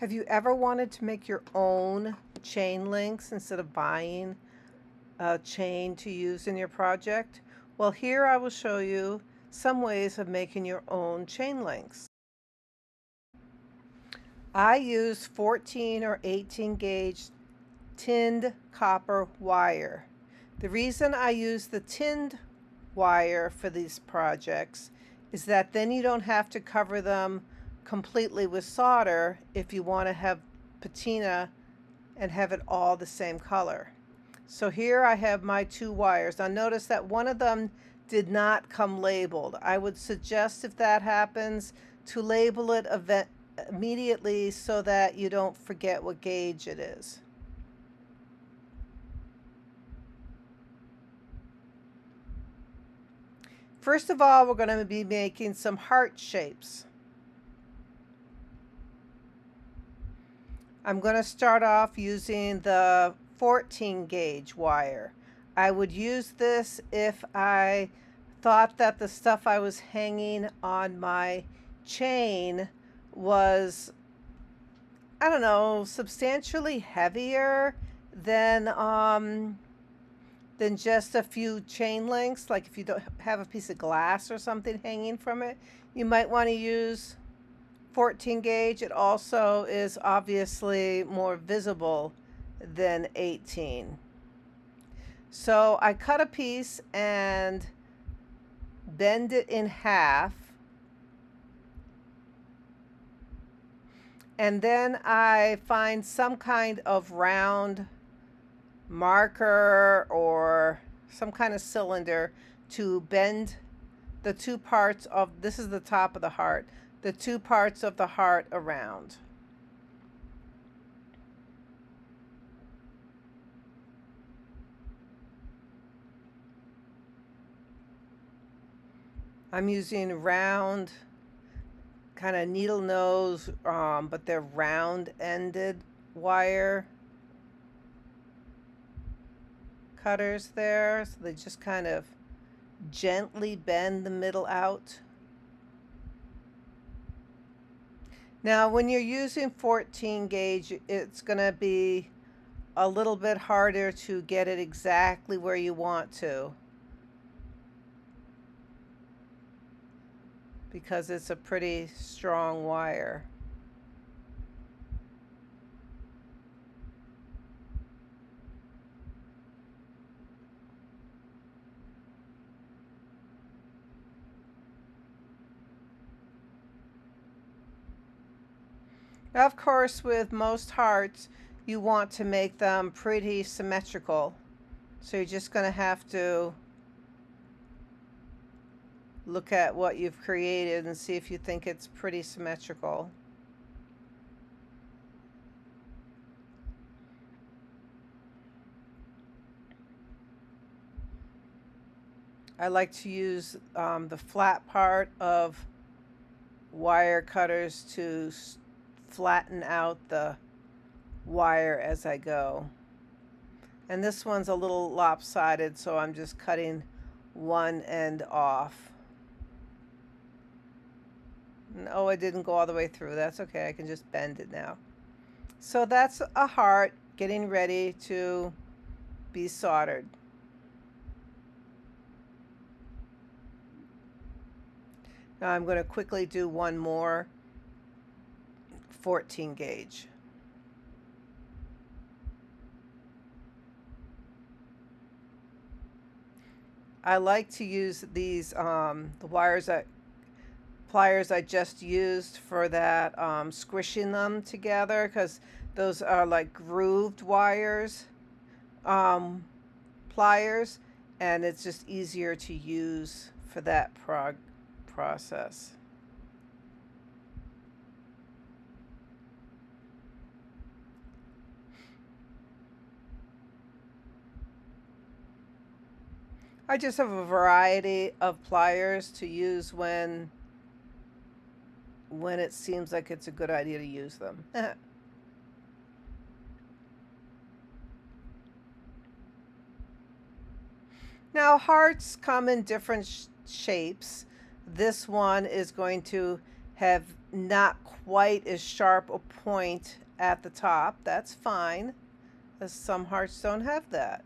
Have you ever wanted to make your own chain links instead of buying a chain to use in your project? Well, here I will show you some ways of making your own chain links. I use 14 or 18 gauge tinned copper wire. The reason I use the tinned wire for these projects is that then you don't have to cover them completely with solder if you want to have patina and have it all the same color. So here I have my two wires. Now notice that one of them did not come labeled. I would suggest, if that happens, to label it immediately so that you don't forget what gauge it is. First of all, we're going to be making some heart shapes. I'm going to start off using the 14 gauge wire. I would use this if I thought that the stuff I was hanging on my chain was, I don't know, substantially heavier than just a few chain links. Like if you don't have a piece of glass or something hanging from it, you might want to use 14 gauge. It also is obviously more visible than 18. So I cut a piece and bend it in half, and then I find some kind of round marker or some kind of cylinder to bend the two parts of, this is the top of the heart, the two parts of the heart around. I'm using round kind of needle nose, but they're round ended wire cutters there, so they just kind of gently bend the middle out. Now when you're using 14 gauge, it's going to be a little bit harder to get it exactly where you want to, because it's a pretty strong wire. Of course, with most hearts, you want to make them pretty symmetrical. So you're just going to have to look at what you've created and see if you think it's pretty symmetrical. I like to use the flat part of wire cutters to flatten out the wire as I go. And this one's a little lopsided, so I'm just cutting one end off. Oh, I didn't go all the way through. That's okay. I can just bend it now. So that's a heart getting ready to be soldered. Now I'm going to quickly do one more 14 gauge. I like to use these the pliers I just used for that, squishing them together, because those are like grooved wires, pliers, and it's just easier to use for that process. I just have a variety of pliers to use when it seems like it's a good idea to use them. Now hearts come in different shapes. This one is going to have not quite as sharp a point at the top. That's fine, as some hearts don't have that.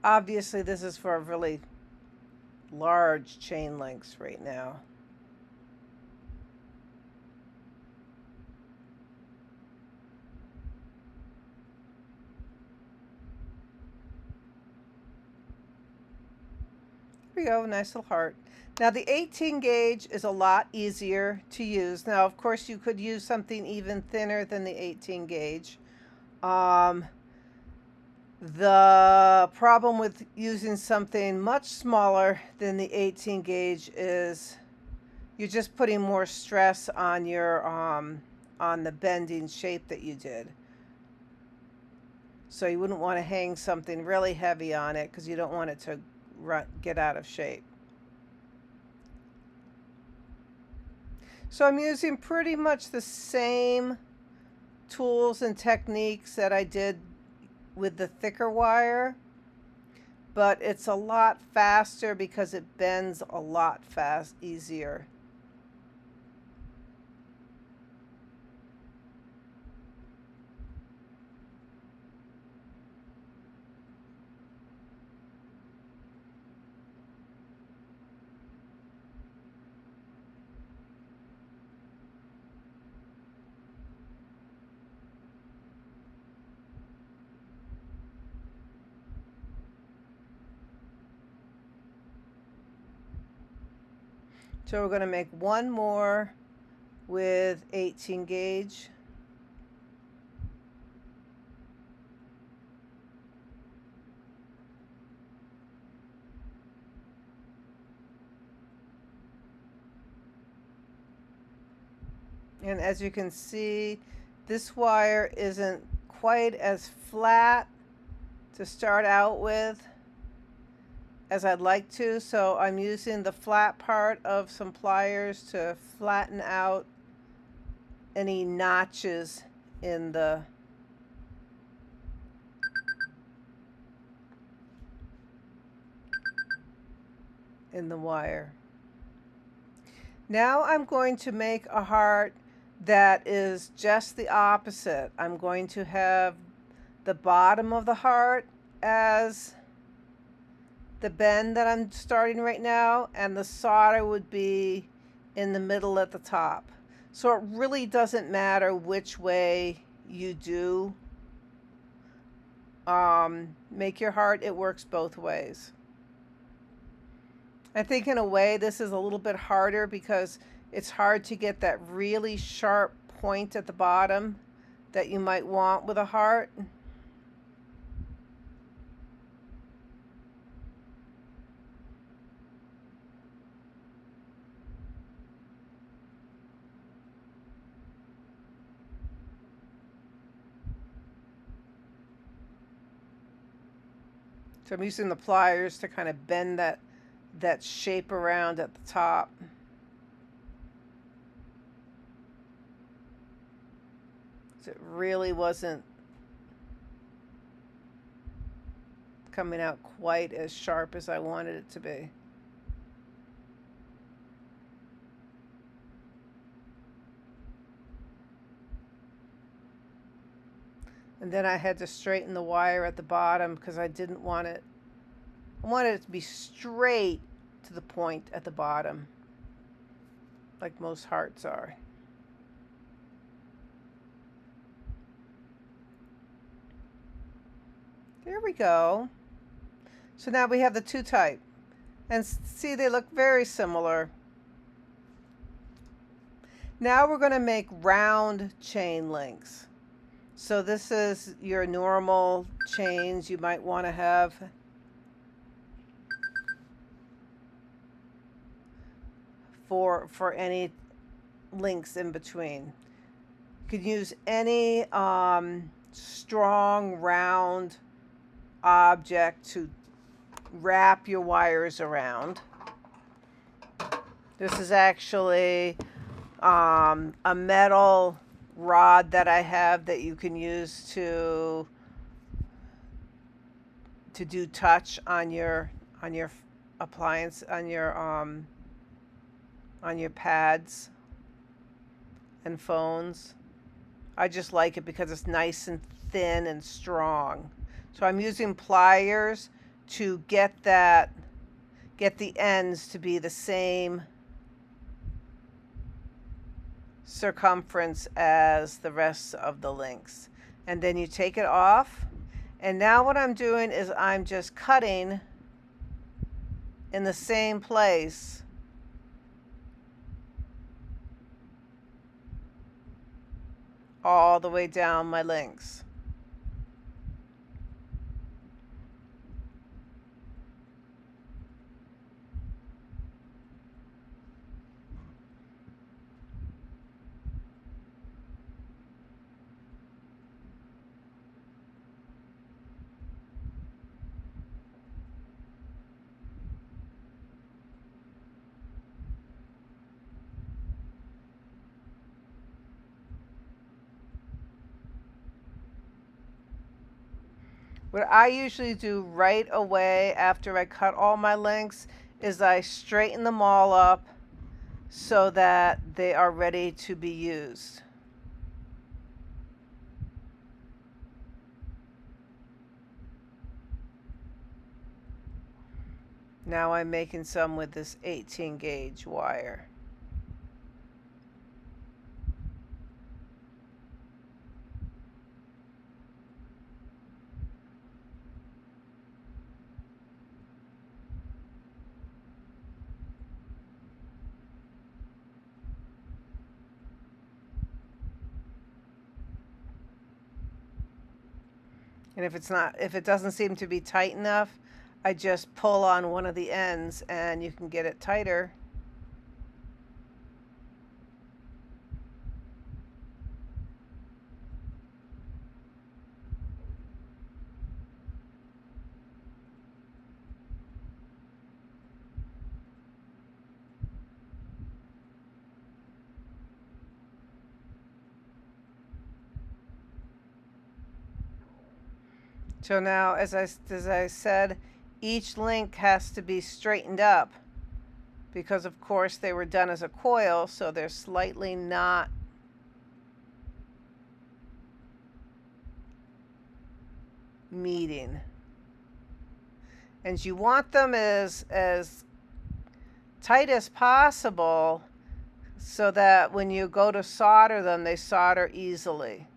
Obviously, this is for a really large chain lengths right now. Here we go, nice little heart. Now the 18 gauge is a lot easier to use. Now, of course, you could use something even thinner than the 18 gauge. The problem with using something much smaller than the 18 gauge is you're just putting more stress on your on the bending shape that you did. So you wouldn't want to hang something really heavy on it because you don't want it to get out of shape. So I'm using pretty much the same tools and techniques that I did with the thicker wire, but it's a lot faster because it bends a lot easier. So we're going to make one more with 18 gauge. And as you can see, this wire isn't quite as flat to start out with as I'd like to, so I'm using the flat part of some pliers to flatten out any notches in the wire. Now I'm going to make a heart that is just the opposite. I'm going to have the bottom of the heart as the bend that I'm starting right now, and the solder would be in the middle at the top. So it really doesn't matter which way you do make your heart. It works both ways. I think in a way this is a little bit harder because it's hard to get that really sharp point at the bottom that you might want with a heart. So I'm using the pliers to kind of bend that shape around at the top. So it really wasn't coming out quite as sharp as I wanted it to be. And then I had to straighten the wire at the bottom because I didn't want it. I wanted it to be straight to the point at the bottom, like most hearts are. There we go. So now we have the two type. And see, they look very similar. Now we're going to make round chain links. So this is your normal chains you might want to have. For any links in between. You could use any strong round object to wrap your wires around. This is actually a metal rod that I have that you can use to do touch on your appliance, on your pads and phones. I just like it because it's nice and thin and strong. So I'm using pliers to get the ends to be the same circumference as the rest of the links. And then you take it off. And now what I'm doing is I'm just cutting in the same place all the way down my links. What I usually do right away after I cut all my links is I straighten them all up so that they are ready to be used. Now I'm making some with this 18 gauge wire. And if it doesn't seem to be tight enough, I just pull on one of the ends and you can get it tighter. So now, as I said, each link has to be straightened up because, of course, they were done as a coil, so they're slightly not meeting. And you want them as tight as possible so that when you go to solder them, they solder easily.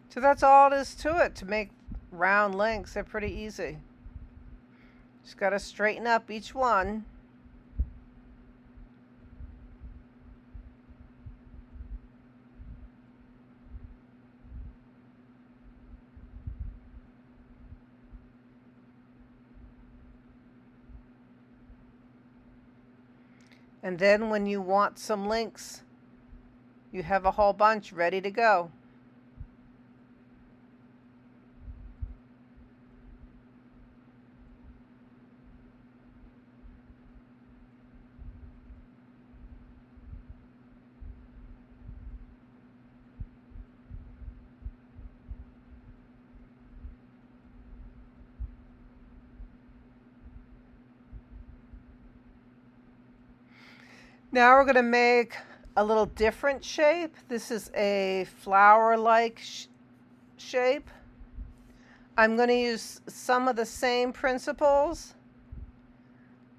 So that's all it is to it. To make round links, they're pretty easy. Just got to straighten up each one. And then when you want some links, you have a whole bunch ready to go. Now we're going to make a little different shape. This is a flower-like shape. I'm going to use some of the same principles.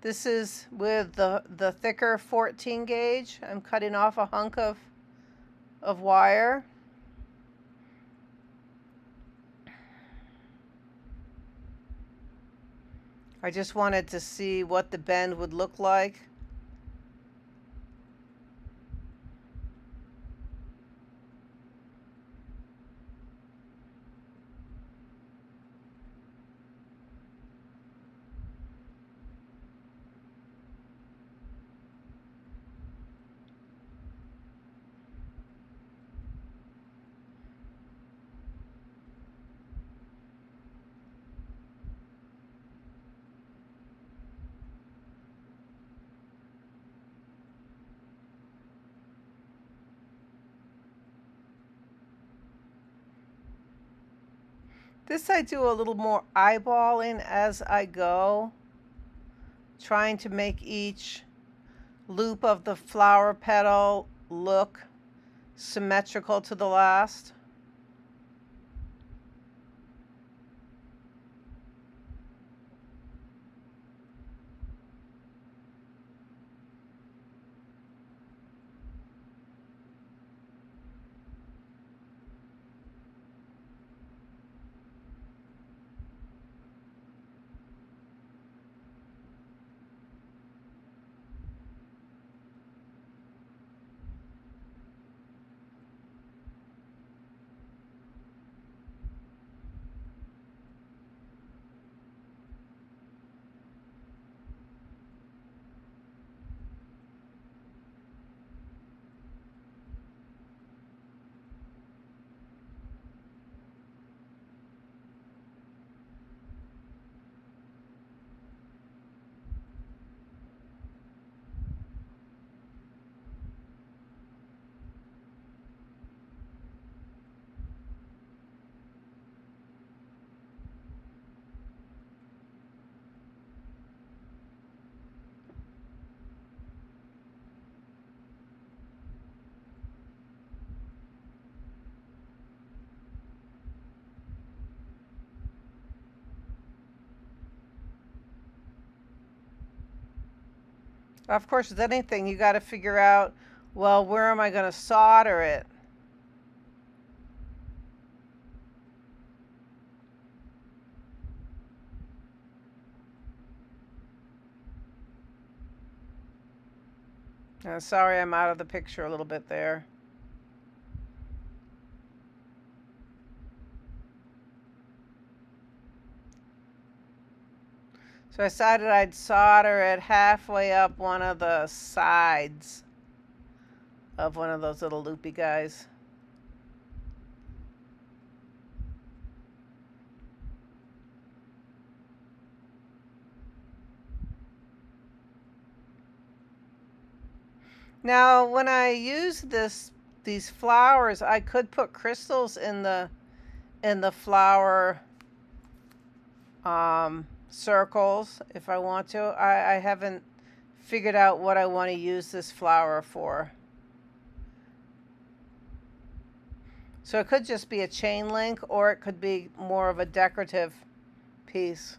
This is with the thicker 14 gauge. I'm cutting off a hunk of wire. I just wanted to see what the bend would look like. This I do a little more eyeballing as I go, trying to make each loop of the flower petal look symmetrical to the last. Of course, with anything, you got to figure out, well, where am I going to solder it? Sorry, I'm out of the picture a little bit there. So I decided I'd solder it halfway up one of the sides of one of those little loopy guys. Now, when I use these flowers, I could put crystals in the flower circles if I want to. I haven't figured out what I want to use this flower for. So it could just be a chain link, or it could be more of a decorative piece.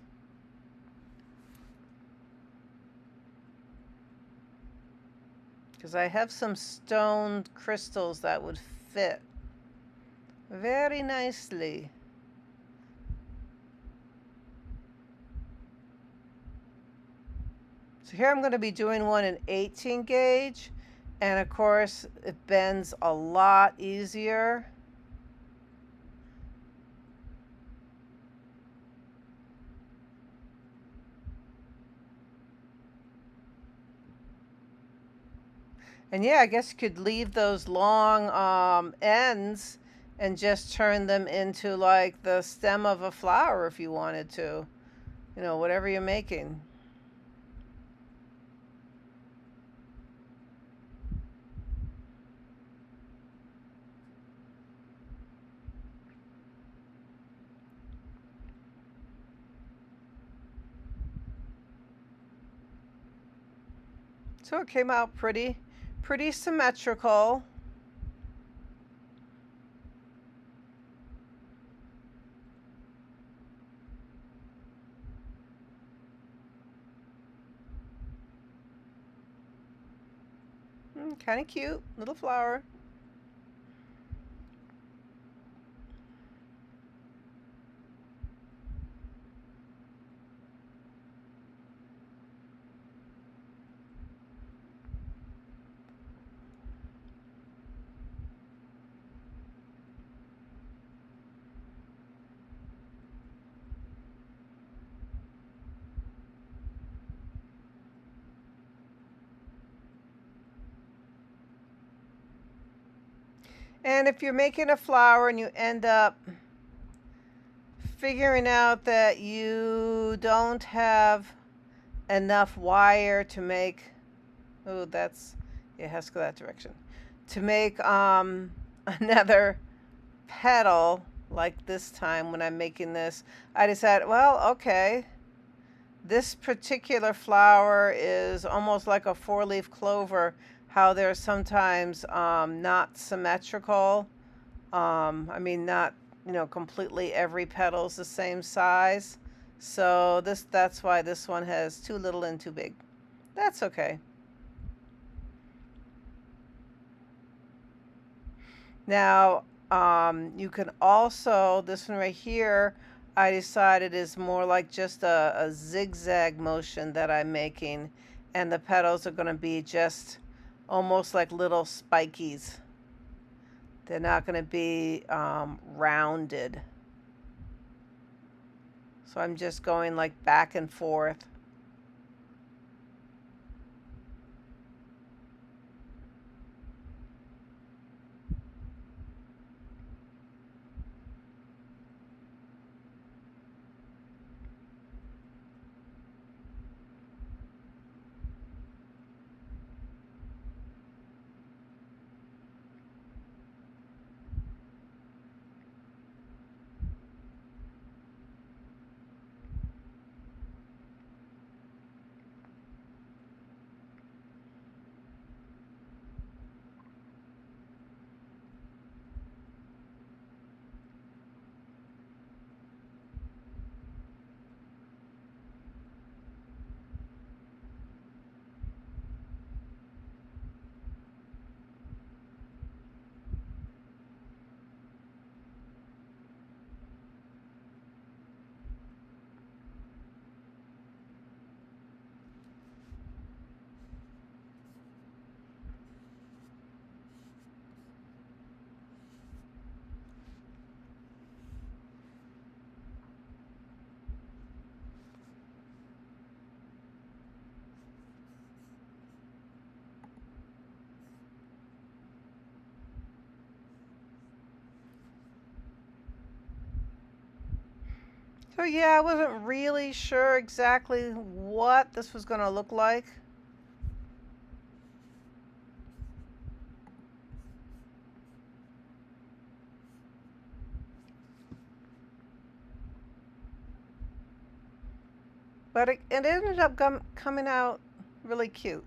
Because I have some stone crystals that would fit very nicely. So here I'm going to be doing one in 18 gauge, and of course it bends a lot easier. And yeah, I guess you could leave those long ends and just turn them into like the stem of a flower if you wanted to. You know, whatever you're making. So it came out pretty symmetrical. Kind of cute little flower. And if you're making a flower and you end up figuring out that you don't have enough wire to make, oh, that's, it has to go that direction, to make another petal, like this time when I'm making this, I decided, well, okay, this particular flower is almost like a four-leaf clover, how they're sometimes not symmetrical. I mean, not, completely every petal's the same size. So that's why this one has too little and too big. That's okay. Now, you can also, this one right here, I decided is more like just a zigzag motion that I'm making, and the petals are going to be just almost like little spikies. They're not going to be rounded. So I'm just going like back and forth. So yeah, I wasn't really sure exactly what this was going to look like. But it ended up coming out really cute.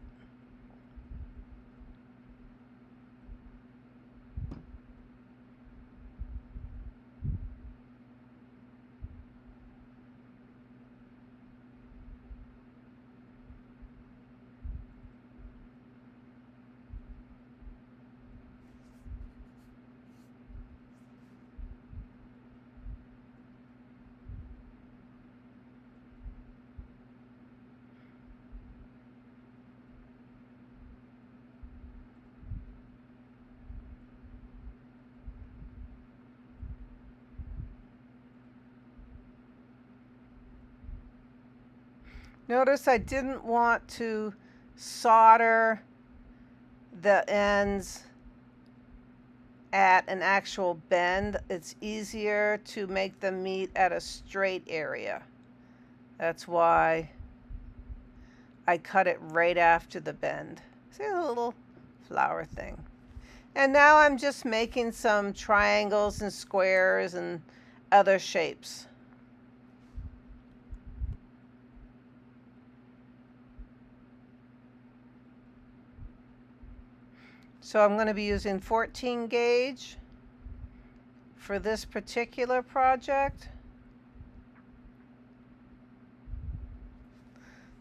Notice I didn't want to solder the ends at an actual bend. It's easier to make them meet at a straight area. That's why I cut it right after the bend. See the little flower thing. And now I'm just making some triangles and squares and other shapes. So I'm going to be using 14 gauge for this particular project.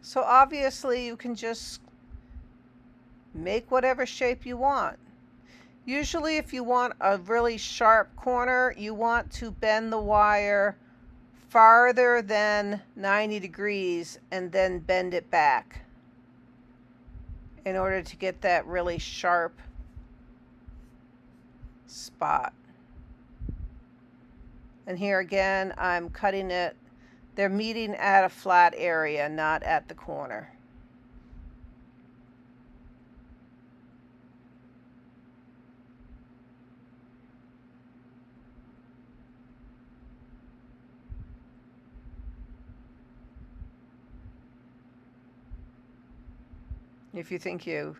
So obviously you can just Make whatever shape you want. Usually if you want a really sharp corner, you want to bend the wire farther than 90 degrees and then bend it back in order to get that really sharp spot. And here again, I'm cutting it. They're meeting at a flat area, not at the corner. If you think you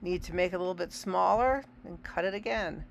need to make it a little bit smaller, then cut it again.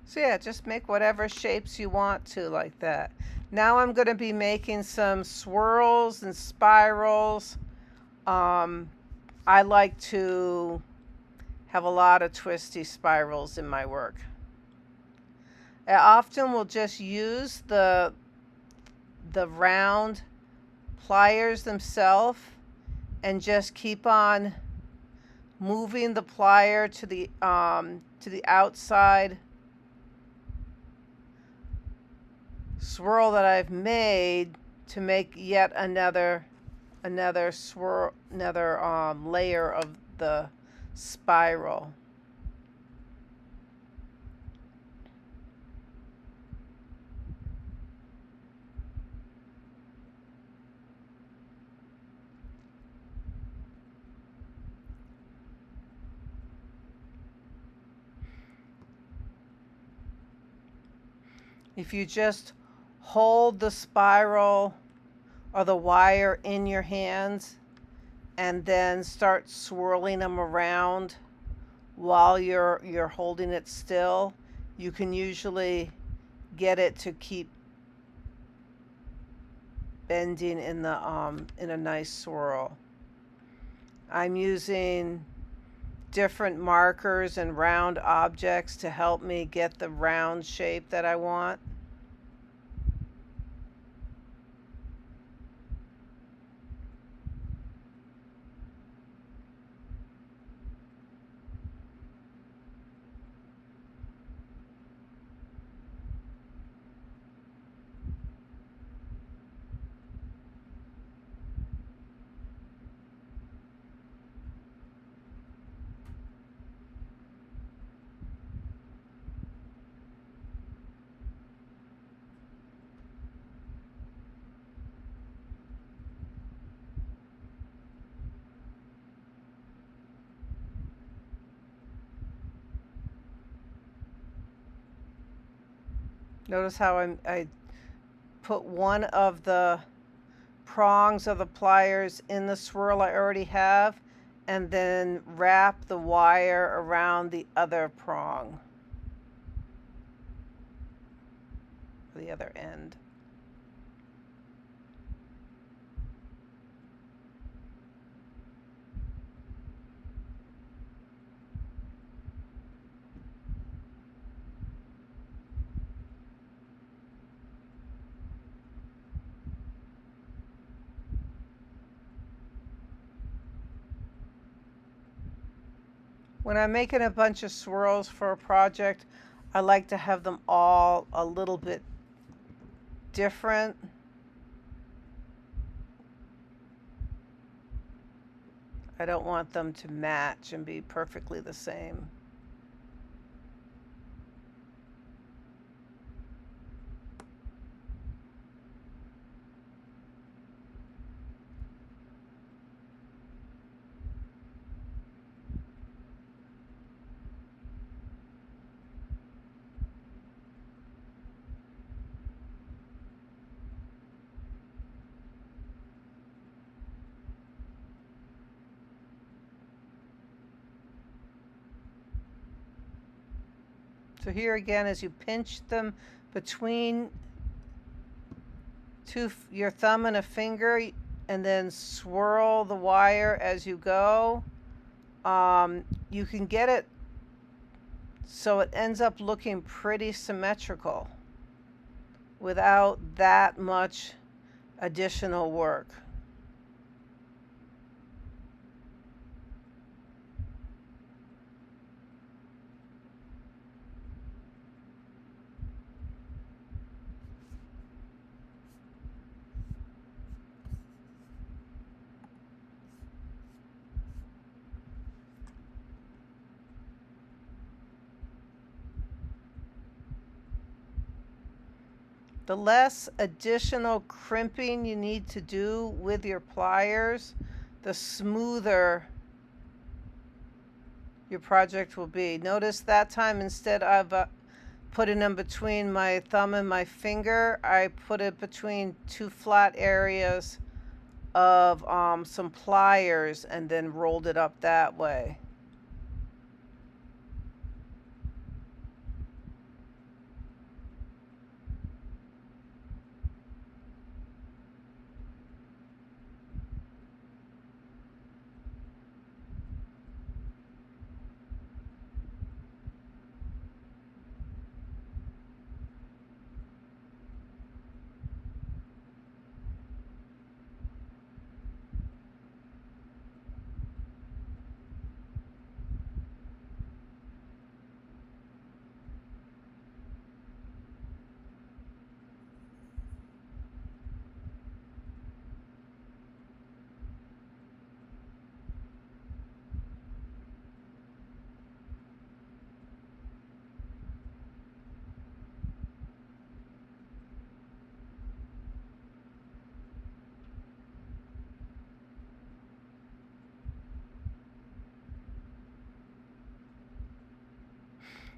So yeah, just make whatever shapes you want to like that. Now I'm going to be making some swirls and spirals. I like to have a lot of twisty spirals in my work. I often will just use the round pliers themselves and just keep on moving the plier to the outside swirl that I've made to make yet another swirl, another layer of the spiral. If you just hold the spiral or the wire in your hands and then start swirling them around while you're holding it still, you can usually get it to keep bending in a nice swirl. I'm using different markers and round objects to help me get the round shape that I want. Notice how I put one of the prongs of the pliers in the swirl I already have and then wrap the wire around the other prong, the other end. When I'm making a bunch of swirls for a project, I like to have them all a little bit different. I don't want them to match and be perfectly the same. So here again, as you pinch them between your thumb and a finger, and then swirl the wire as you go, you can get it so it ends up looking pretty symmetrical without that much additional work. The less additional crimping you need to do with your pliers, the smoother your project will be. Notice that time, instead of putting them between my thumb and my finger, I put it between two flat areas of some pliers and then rolled it up that way.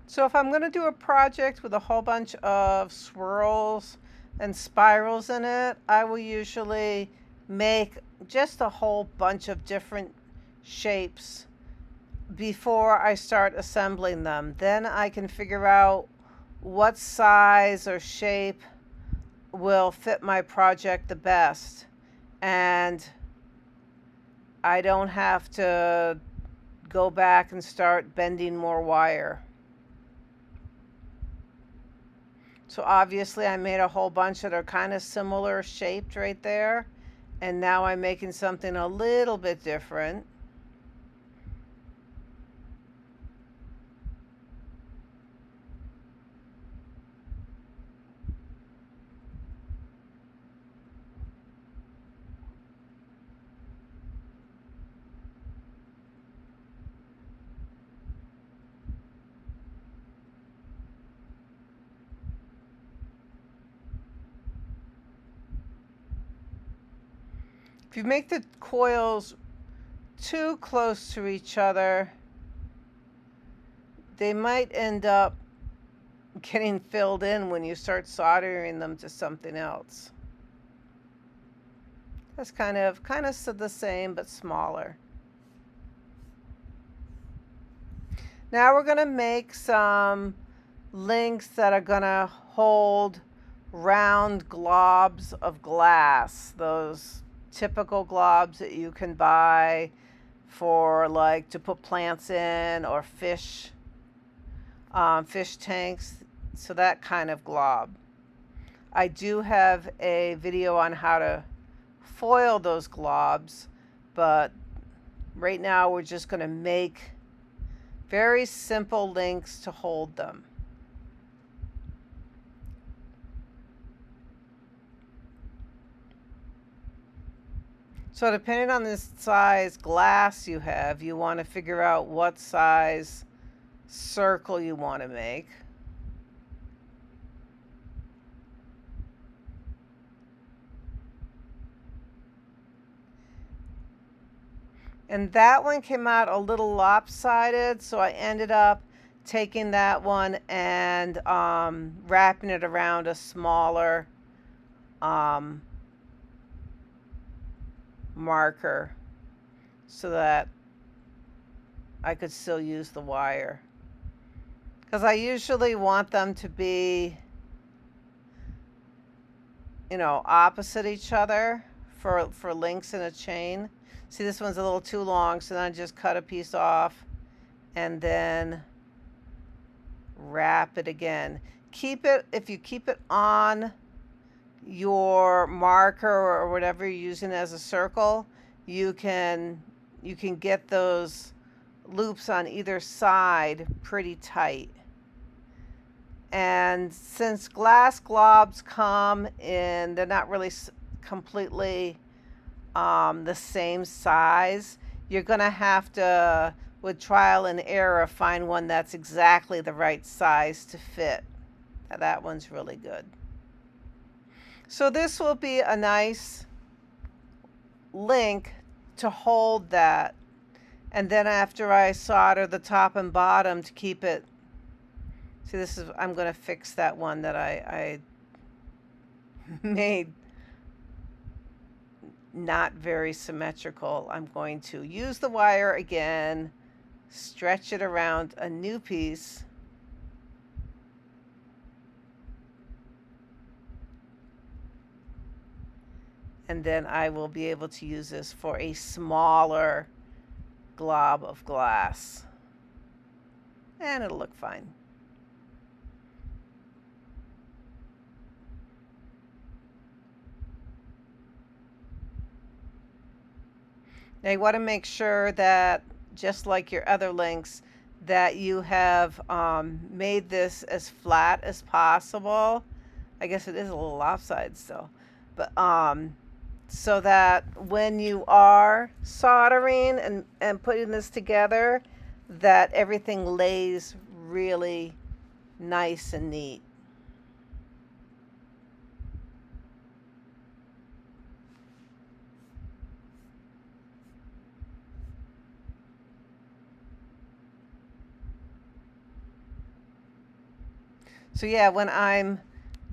So if I'm going to do a project with a whole bunch of swirls and spirals in it, I will usually make just a whole bunch of different shapes before I start assembling them. Then I can figure out what size or shape will fit my project the best, and I don't have to go back and start bending more wire. So obviously I made a whole bunch that are kind of similar shaped right there, and now I'm making something a little bit different. If you make the coils too close to each other, they might end up getting filled in when you start soldering them to something else. That's kind of the same but smaller. Now we're going to make some links that are going to hold round globs of glass, those typical globs that you can buy for, like, to put plants in, or fish tanks. So that kind of glob. I do have a video on how to foil those globs, but right now we're just going to make very simple links to hold them. So depending on the size glass you have, you want to figure out what size circle you want to make. And that one came out a little lopsided, so I ended up taking that one and wrapping it around a smaller marker so that I could still use the wire. because I usually want them to be, opposite each other for links in a chain. See, this one's a little too long, so then I just cut a piece off and then wrap it again. If you keep it on your marker or whatever you're using as a circle, you can get those loops on either side pretty tight. And since glass globs come in, they're not really completely the same size, you're going to have to, with trial and error, find one that's exactly the right size to fit. Now, that one's really good. So this will be a nice link to hold that. And then after I solder the top and bottom to keep it, see, I'm going to fix that one that I made not very symmetrical. I'm going to use the wire again, stretch it around a new piece, and then I will be able to use this for a smaller glob of glass, and it'll look fine. Now you want to make sure that, just like your other links, that you have made this as flat as possible. I guess it is a little lopsided still, but so that when you are soldering and putting this together, that everything lays really nice and neat. So yeah, when I'm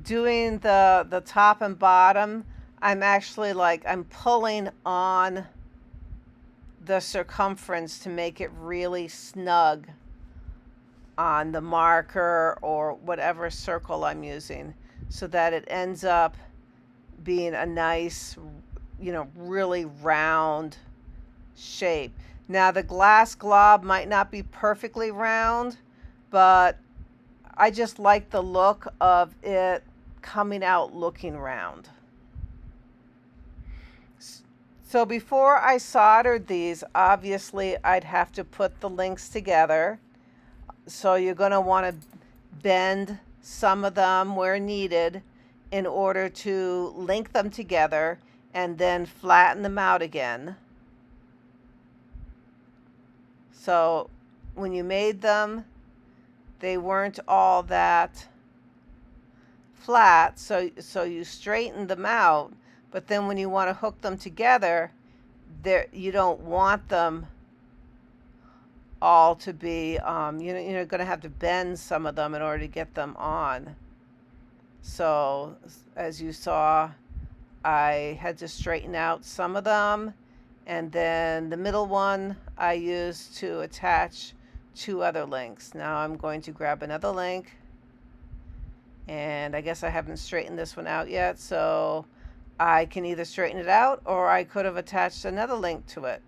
doing the top and bottom, I'm actually I'm pulling on the circumference to make it really snug on the marker or whatever circle I'm using, so that it ends up being a nice, really round shape. Now the glass glob might not be perfectly round, but I just like the look of it coming out looking round. So before I soldered these, obviously I'd have to put the links together. So you're going to want to bend some of them where needed in order to link them together and then flatten them out again. So when you made them, they weren't all that flat, so you straighten them out, but then when you want to hook them together, you don't want them all to be, you're going to have to bend some of them in order to get them on. So as you saw, I had to straighten out some of them, and then the middle one I used to attach 2 other links. Now I'm going to grab another link, and I guess I haven't straightened this one out yet, so I can either straighten it out or I could have attached another link to it.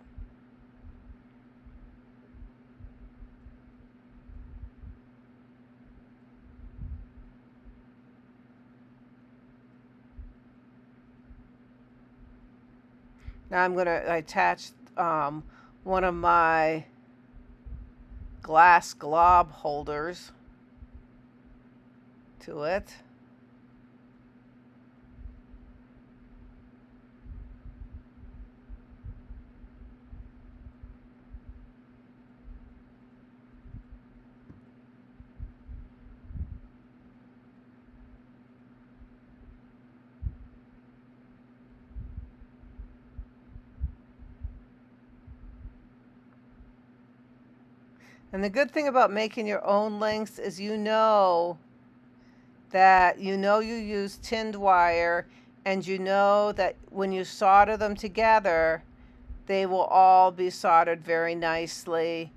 Now I'm going to attach one of my glass glob holders to it. And the good thing about making your own links is that you use tinned wire, and you know that when you solder them together, they will all be soldered very nicely,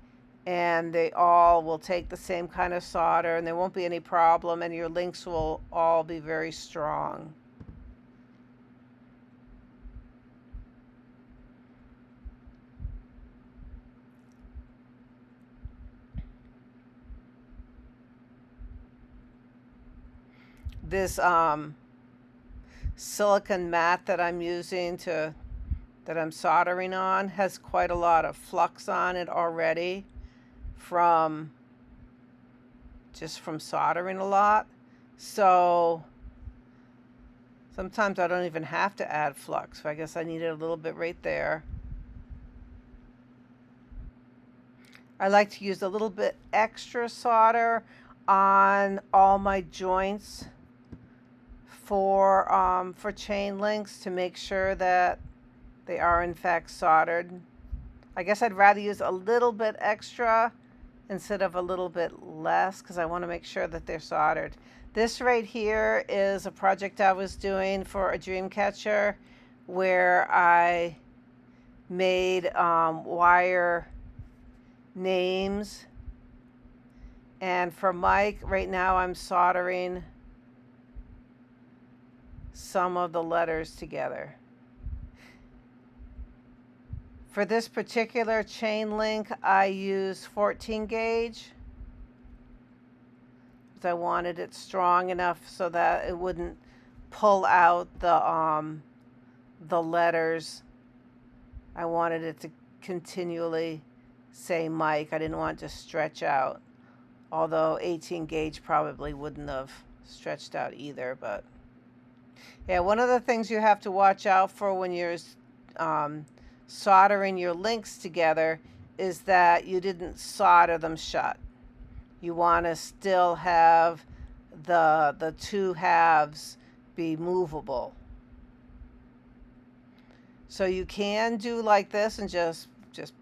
and they all will take the same kind of solder, and there won't be any problem, and your links will all be very strong. This silicone mat that I'm using that I'm soldering on has quite a lot of flux on it already from soldering a lot. So sometimes I don't even have to add flux. So I guess I needed a little bit right there. I like to use a little bit extra solder on all my joints for chain links to make sure that they are in fact soldered. I guess I'd rather use a little bit extra instead of a little bit less because I want to make sure that they're soldered. This right here is a project I was doing for a dream catcher where I made wire names, and for Mike right now I'm soldering some of the letters together. For this particular chain link I use 14 gauge because I wanted it strong enough so that it wouldn't pull out the letters. I wanted it to continually say Mike. I didn't want it to stretch out, although 18 gauge probably wouldn't have stretched out either. But yeah, one of the things you have to watch out for when you're soldering your links together is that you didn't solder them shut. You want to still have the two halves be movable. So you can do like this and just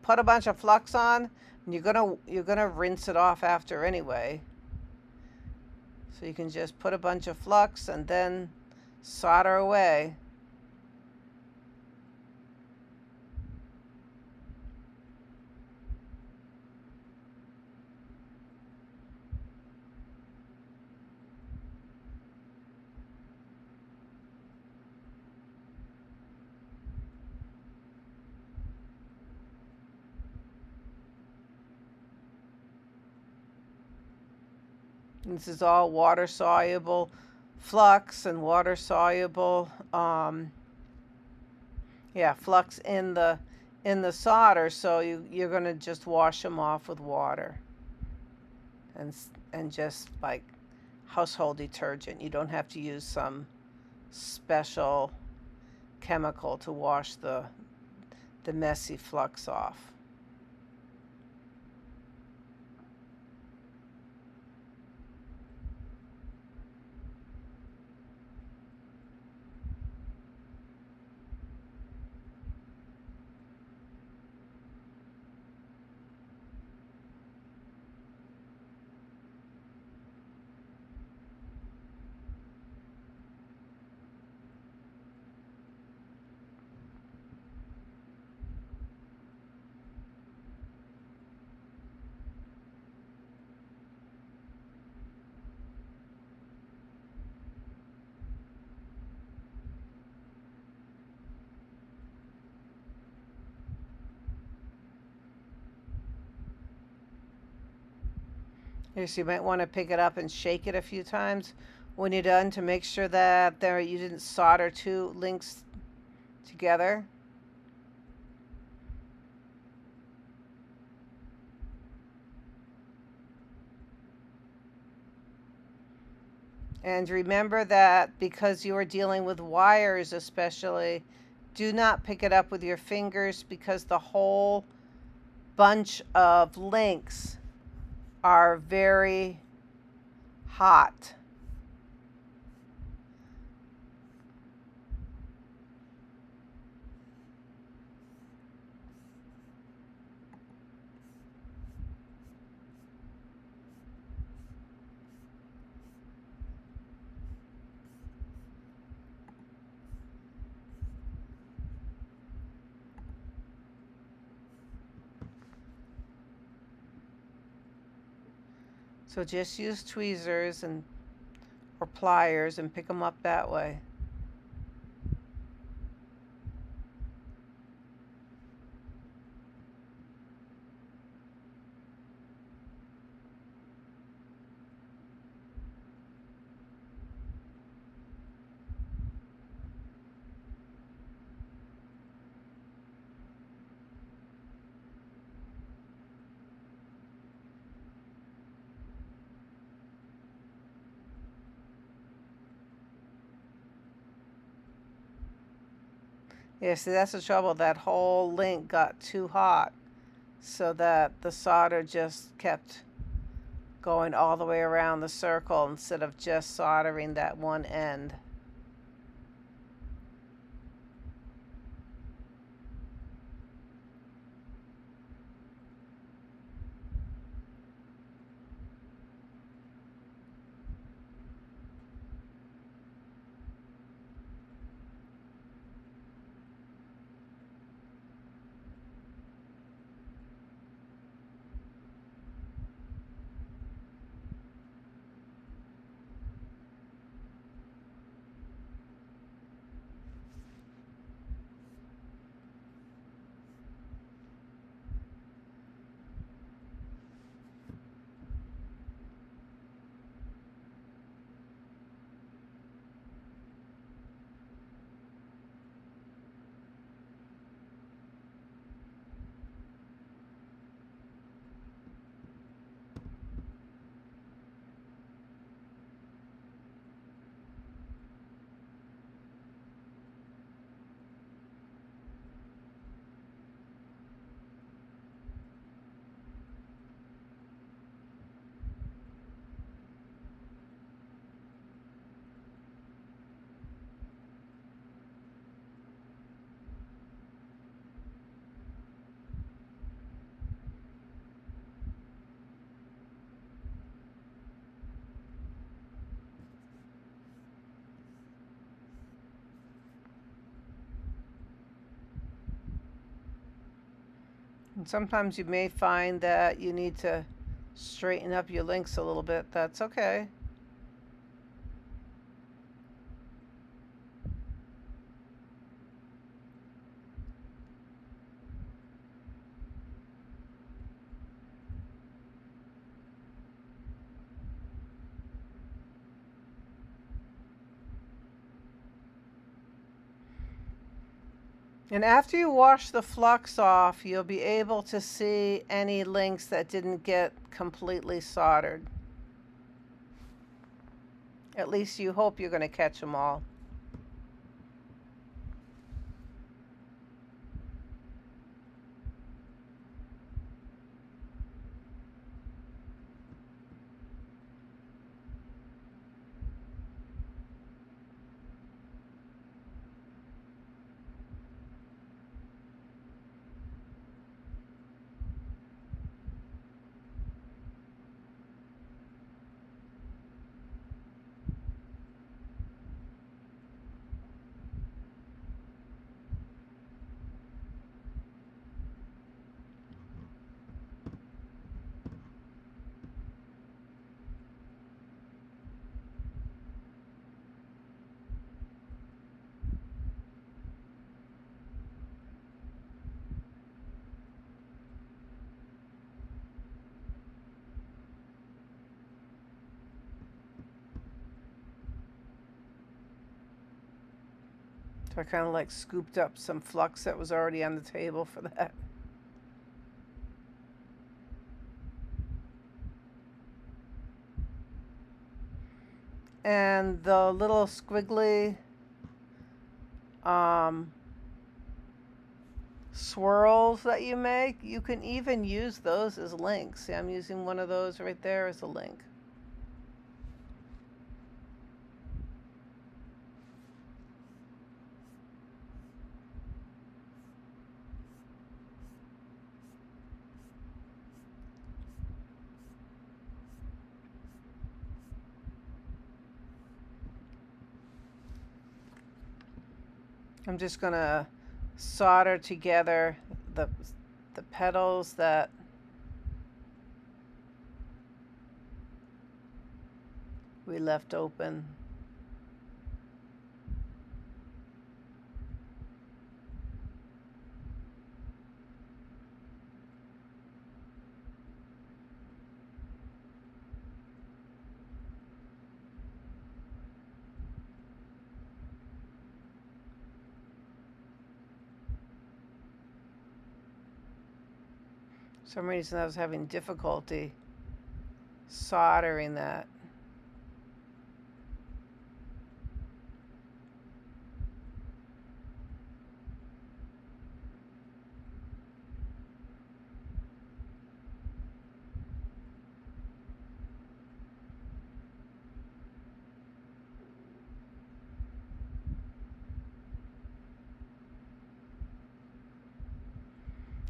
put a bunch of flux on, and you're gonna rinse it off after anyway. So you can just put a bunch of flux and then solder away. This is all water soluble flux and water soluble flux in the solder, so you're going to just wash them off with water and just like household detergent. You don't have to use some special chemical to wash the messy flux off. Here, so you might want to pick it up and shake it a few times when you're done to make sure that you didn't solder two links together. And remember that because you are dealing with wires especially, do not pick it up with your fingers because the whole bunch of links are very hot. So just use tweezers and or pliers and pick them up that way. Yeah, see, that's the trouble. That whole link got too hot, so that the solder just kept going all the way around the circle instead of just soldering that one end. And sometimes you may find that you need to straighten up your links a little bit. That's okay. And after you wash the flux off, you'll be able to see any links that didn't get completely soldered. At least you hope you're going to catch them all. So I kind of like scooped up some flux that was already on the table for that. And the little squiggly swirls that you make, you can even use those as links. See, I'm using one of those right there as a link. I'm just going to solder together the petals that we left open. For some reason I was having difficulty soldering that.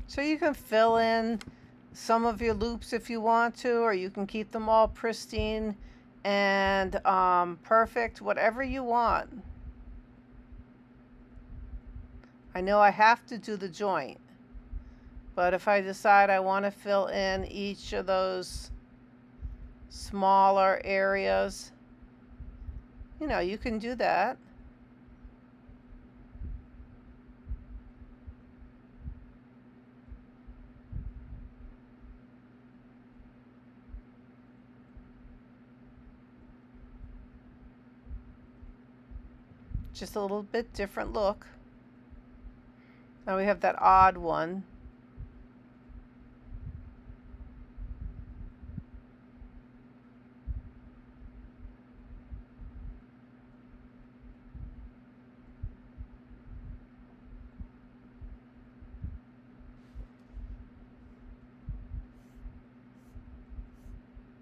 So you can fill in some of your loops if you want to, or you can keep them all pristine and perfect, whatever you want. I know I have to do the joint, but if I decide I want to fill in each of those smaller areas, you know, you can do that. Just a little bit different look. Now we have that odd one.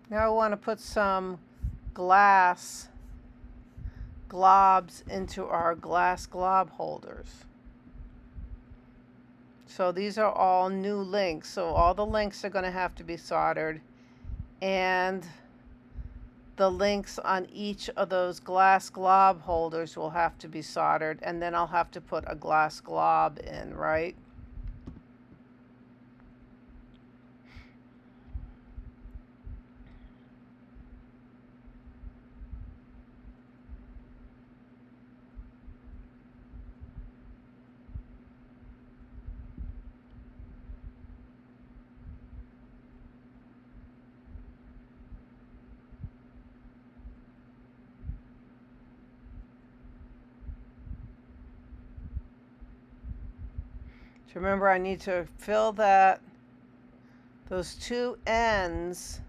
Now I want to put some glass globs into our glass glob holders. So these are all new links. So all the links are going to have to be soldered, and the links on each of those glass glob holders will have to be soldered, and then I'll have to put a glass glob in, right? So remember, I need to fill those two ends,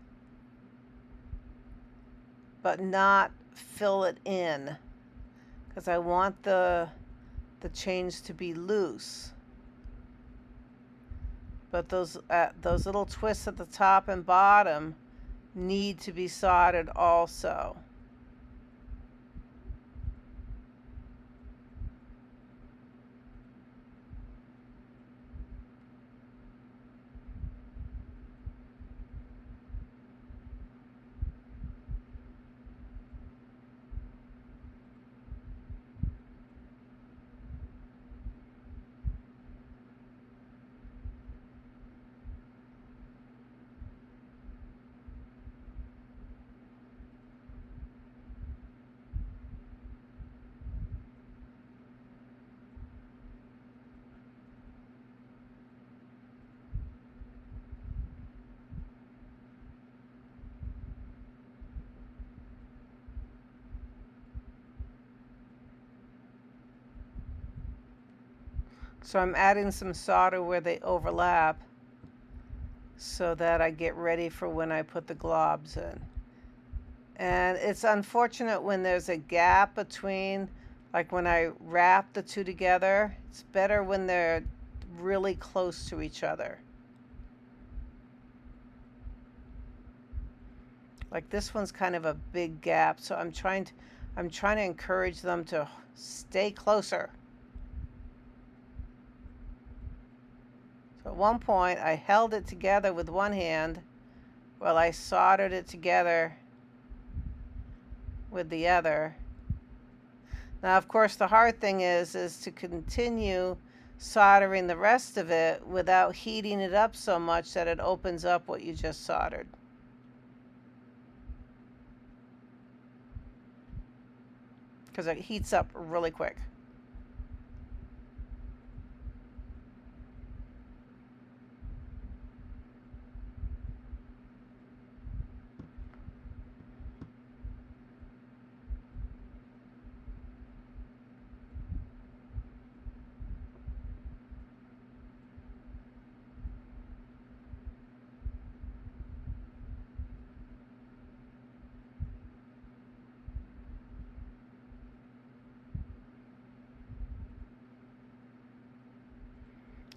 but not fill it in, because I want the chains to be loose. But those little twists at the top and bottom need to be soldered also. So I'm adding some solder where they overlap so that I get ready for when I put the globs in. And it's unfortunate when there's a gap between, like when I wrap the two together. It's better when they're really close to each other. Like this one's kind of a big gap, so I'm trying to encourage them to stay closer. So at one point I held it together with one hand while I soldered it together with the other. Now, of course, the hard thing is to continue soldering the rest of it without heating it up so much that it opens up what you just soldered. because it heats up really quick.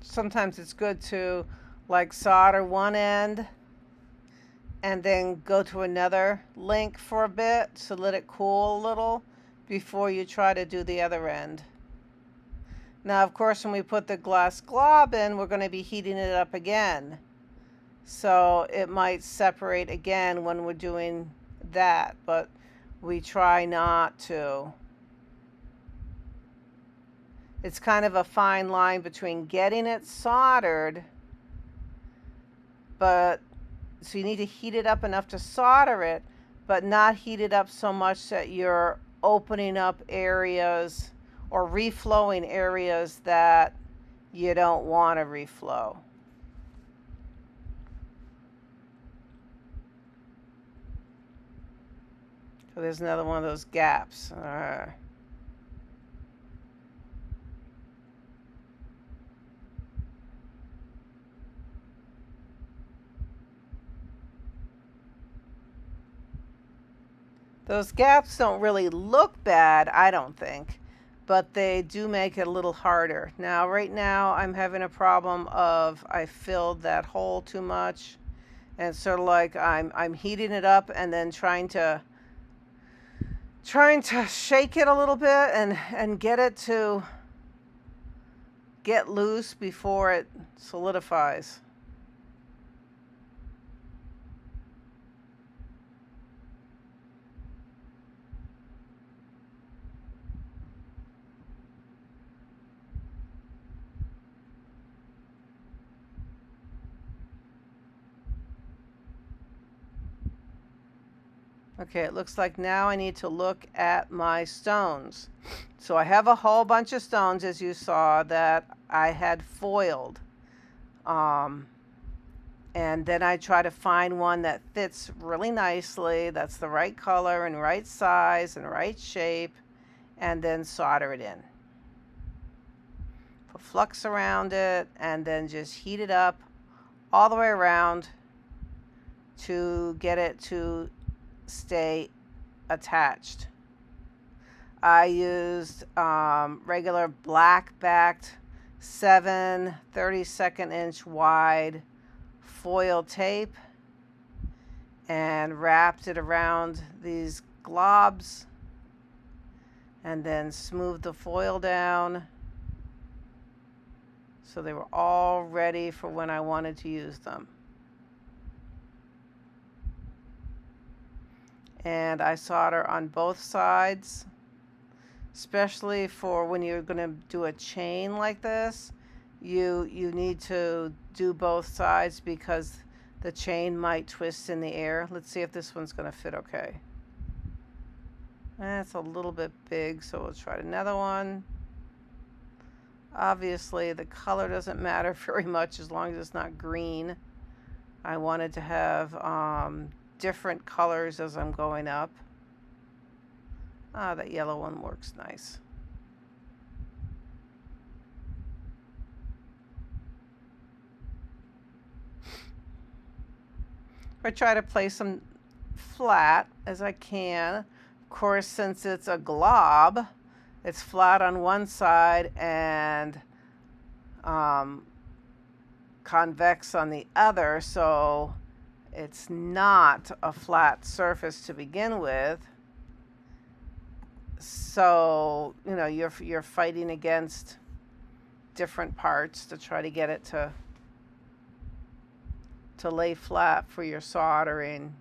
Sometimes it's good to like solder one end and then go to another link for a bit to let it cool a little before you try to do the other end. Now, of course, when we put the glass glob in, we're going to be heating it up again. So it might separate again when we're doing that, but we try not to. It's kind of a fine line between getting it soldered, so you need to heat it up enough to solder it, but not heat it up so much that you're opening up areas or reflowing areas that you don't want to reflow. So there's another one of those gaps. Those gaps don't really look bad, I don't think, but they do make it a little harder. Now, right now, I'm having a problem of I filled that hole too much, and it's sort of like I'm heating it up and then trying to shake it a little bit and get it to get loose before it solidifies. Okay, it looks like now I need to look at my stones. So I have a whole bunch of stones, as you saw, that I had foiled. And then I try to find one that fits really nicely, that's the right color and right size and right shape, and then solder it in. Put flux around it and then just heat it up all the way around to get it to stay attached. I used regular black backed 7 32nd inch wide foil tape and wrapped it around these globs and then smoothed the foil down so they were all ready for when I wanted to use them. And I solder on both sides, especially for when you're going to do a chain like this. You need to do both sides because the chain might twist in the air. Let's see if this one's going to fit okay. That's a little bit big, so we'll try another one. Obviously, the color doesn't matter very much as long as it's not green. I wanted to have different colors as I'm going up. That yellow one works nice. I try to place them flat as I can. Of course, since it's a glob, it's flat on one side and convex on the other, so it's not a flat surface to begin with. So, you know, you're fighting against different parts to try to get it to lay flat for your soldering.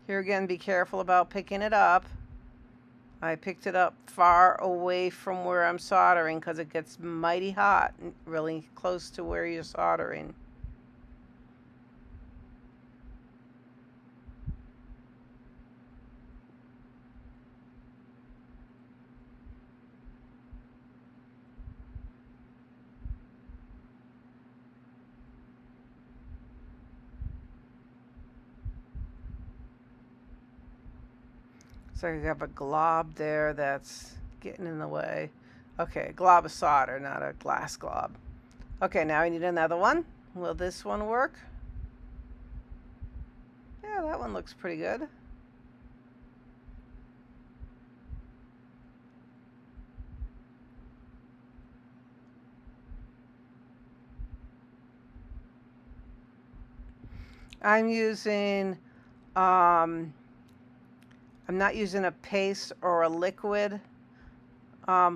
Here again, be careful about picking it up. I picked it up far away from where I'm soldering because it gets mighty hot, really close to where you're soldering. So I have a glob there that's getting in the way. Okay, a glob of solder, not a glass glob. Okay, now I need another one. Will this one work? Yeah, that one looks pretty good. I'm using, I'm not using a paste or a liquid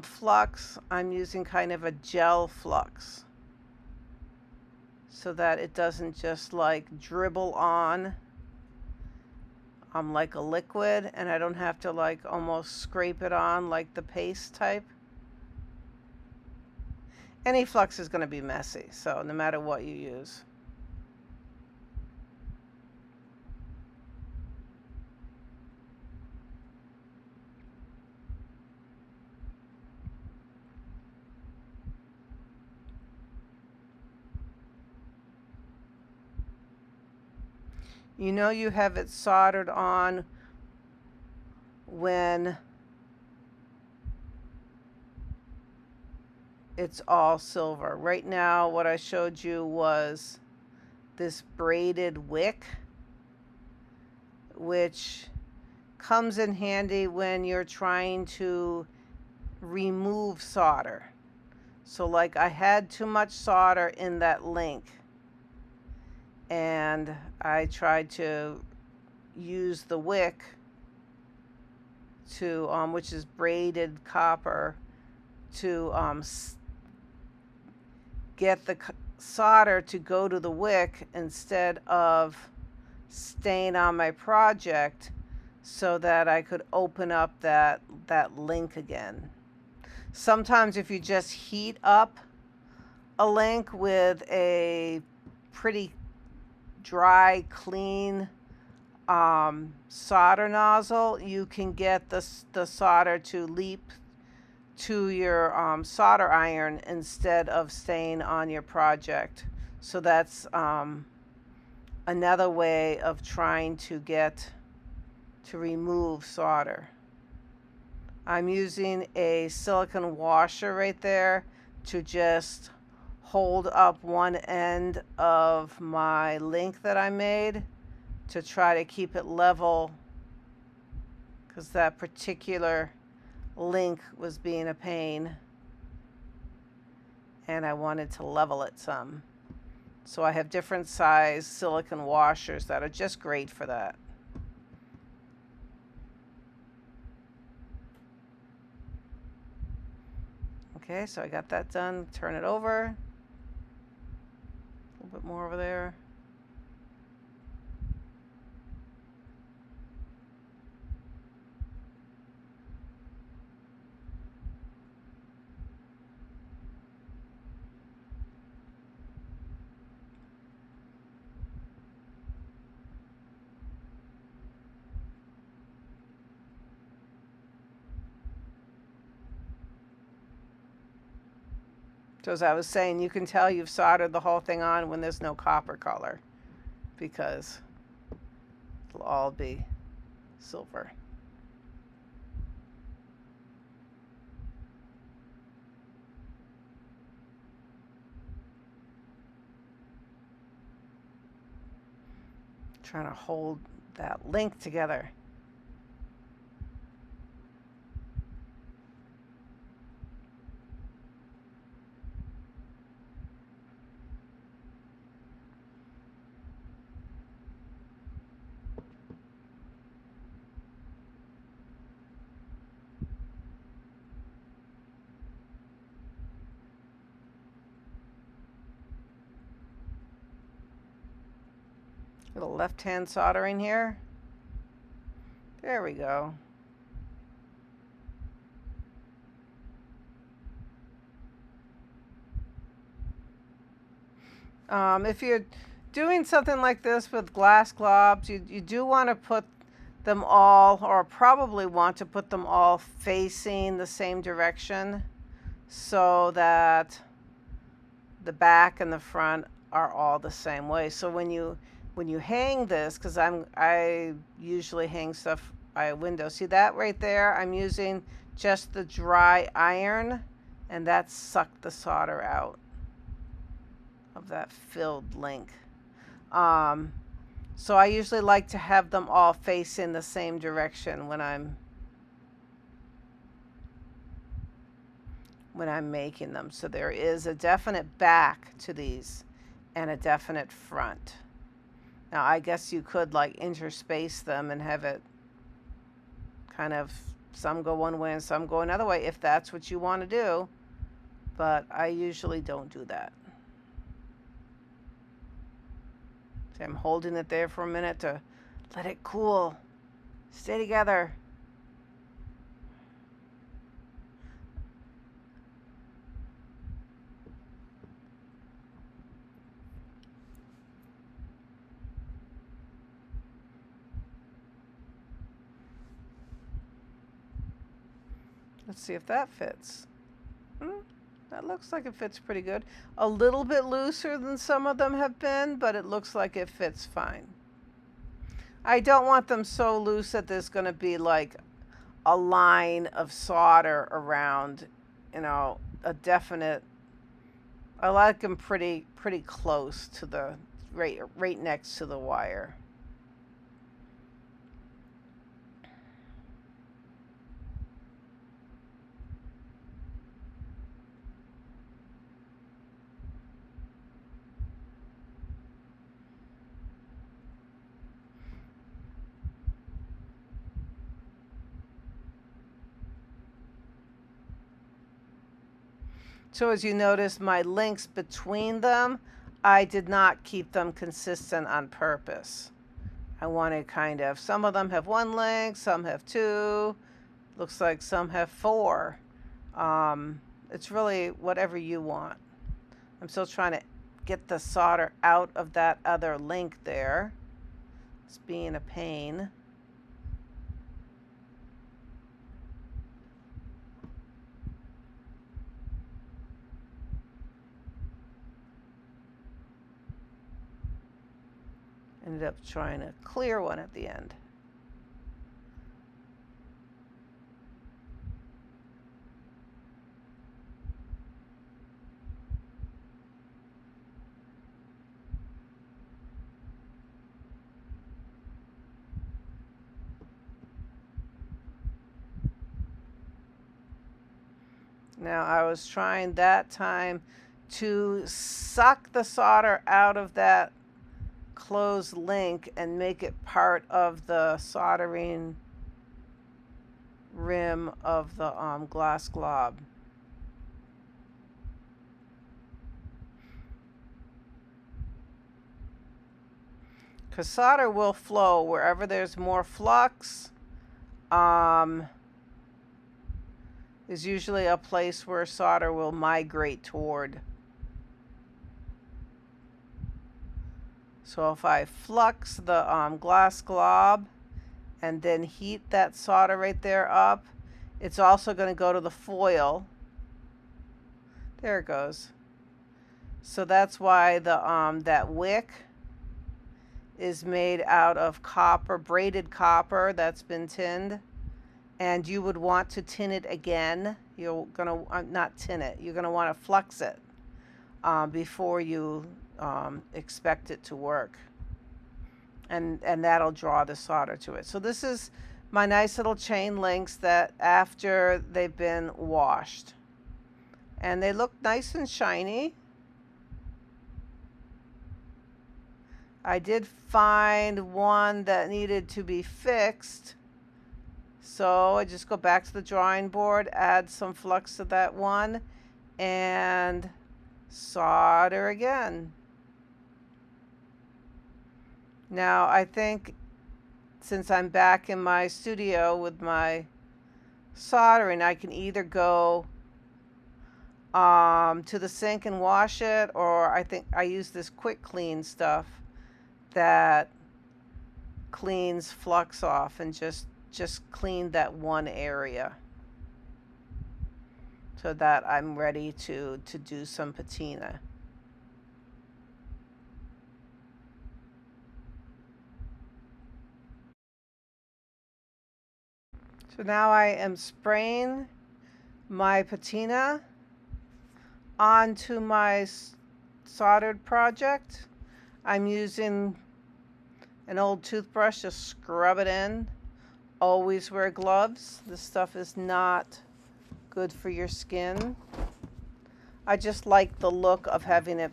flux. I'm using kind of a gel flux so that it doesn't just like dribble on like a liquid, and I don't have to like almost scrape it on like the paste type. Any flux is going to be messy, so no matter what you use. You know you have it soldered on when it's all silver. Right now what I showed you was this braided wick, which comes in handy when you're trying to remove solder. So like I had too much solder in that link, and I tried to use the wick to, which is braided copper, to get the solder to go to the wick instead of staying on my project, so that I could open up that link again. Sometimes if you just heat up a link with a pretty dry, clean solder nozzle, you can get the solder to leap to your solder iron instead of staying on your project. So that's another way of trying to get to remove solder. I'm using a silicone washer right there to just hold up one end of my link that I made to try to keep it level, because that particular link was being a pain and I wanted to level it some. So I have different size silicone washers that are just great for that. Okay, so I got that done. Turn it over. A little bit more over there. So as I was saying, you can tell you've soldered the whole thing on when there's no copper color, because it'll all be silver. Trying to hold that link together. Little left-hand soldering here. There we go. If you're doing something like this with glass globs, you do want to put them all, or probably want to put them all facing the same direction so that the back and the front are all the same way. So when you hang this, because I usually hang stuff by a window. See that right there? I'm using just the dry iron, and that sucked the solder out of that filled link. So I usually like to have them all face in the same direction when I'm making them. So there is a definite back to these and a definite front. Now I guess you could like interspace them and have it kind of some go one way and some go another way if that's what you want to do, but I usually don't do that. So I'm holding it there for a minute to let it cool. Stay together. Let's see if that fits. That looks like it fits pretty good. A little bit looser than some of them have been, but it looks like it fits fine. I don't want them so loose that there's going to be like a line of solder around, a definite. I like them pretty close to the right next to the wire. So as you notice, my links between them, I did not keep them consistent on purpose. I wanted kind of, some of them have one link, some have two, looks like some have four. It's really whatever you want. I'm still trying to get the solder out of that other link there. It's being a pain. Ended up trying a clear one at the end. Now I was trying that time to suck the solder out of that closed link and make it part of the soldering rim of the glass glob. Because solder will flow wherever there's more flux. Is usually a place where solder will migrate toward. So if I flux the glass glob and then heat that solder right there up, it's also going to go to the foil. There it goes. So that's why the that wick is made out of copper, braided copper that's been tinned. And you would want to tin it again. You're going to not tin it. You're going to want to flux it before you expect it to work, and that'll draw the solder to it. So this is my nice little chain links that after they've been washed, and they look nice and shiny. I did find one that needed to be fixed, so I just go back to the drawing board, add some flux to that one, and solder again. Now I think since I'm back in my studio with my soldering, I can either go to the sink and wash it, or I think I use this quick clean stuff that cleans flux off and just clean that one area so that I'm ready to do some patina. So now I am spraying my patina onto my soldered project. I'm using an old toothbrush to scrub it in. Always wear gloves. This stuff is not good for your skin. I just like the look of having it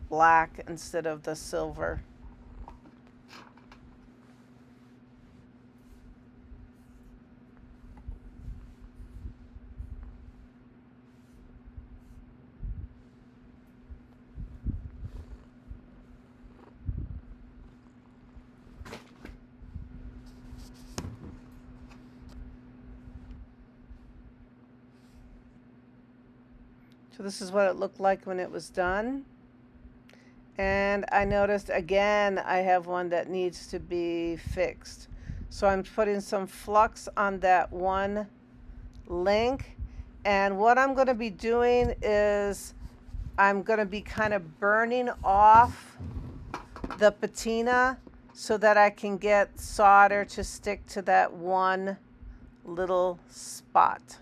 black instead of the silver. So this is what it looked like when it was done. And I noticed again, I have one that needs to be fixed. So I'm putting some flux on that one link. And what I'm going to be doing is I'm going to be kind of burning off the patina so that I can get solder to stick to that one little spot.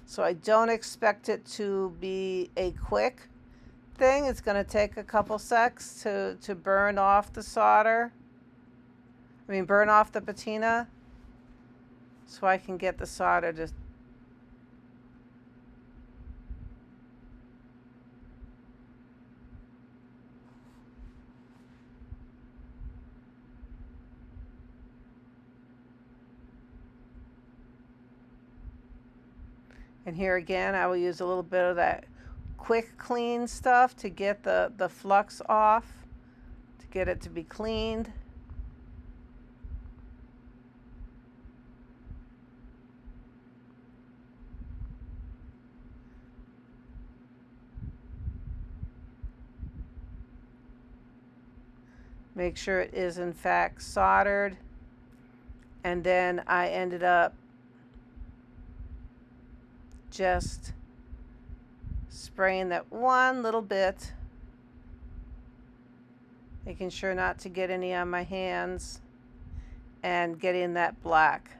So I don't expect it to be a quick thing. It's going to take a couple secs to burn off the solder. Burn off the patina so I can get the solder to And here again, I will use a little bit of that quick clean stuff to get the flux off, to get it to be cleaned. Make sure it is in fact soldered. And then I ended up just spraying that one little bit, making sure not to get any on my hands, and getting that black.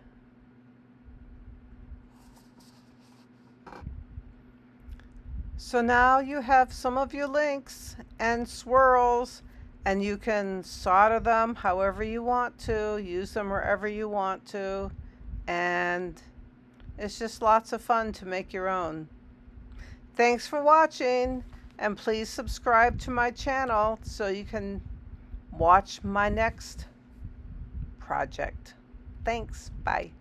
So now you have some of your links and swirls, and you can solder them however you want to, use them wherever you want to, and it's just lots of fun to make your own. Thanks for watching, and please subscribe to my channel so you can watch my next project. Thanks. Bye.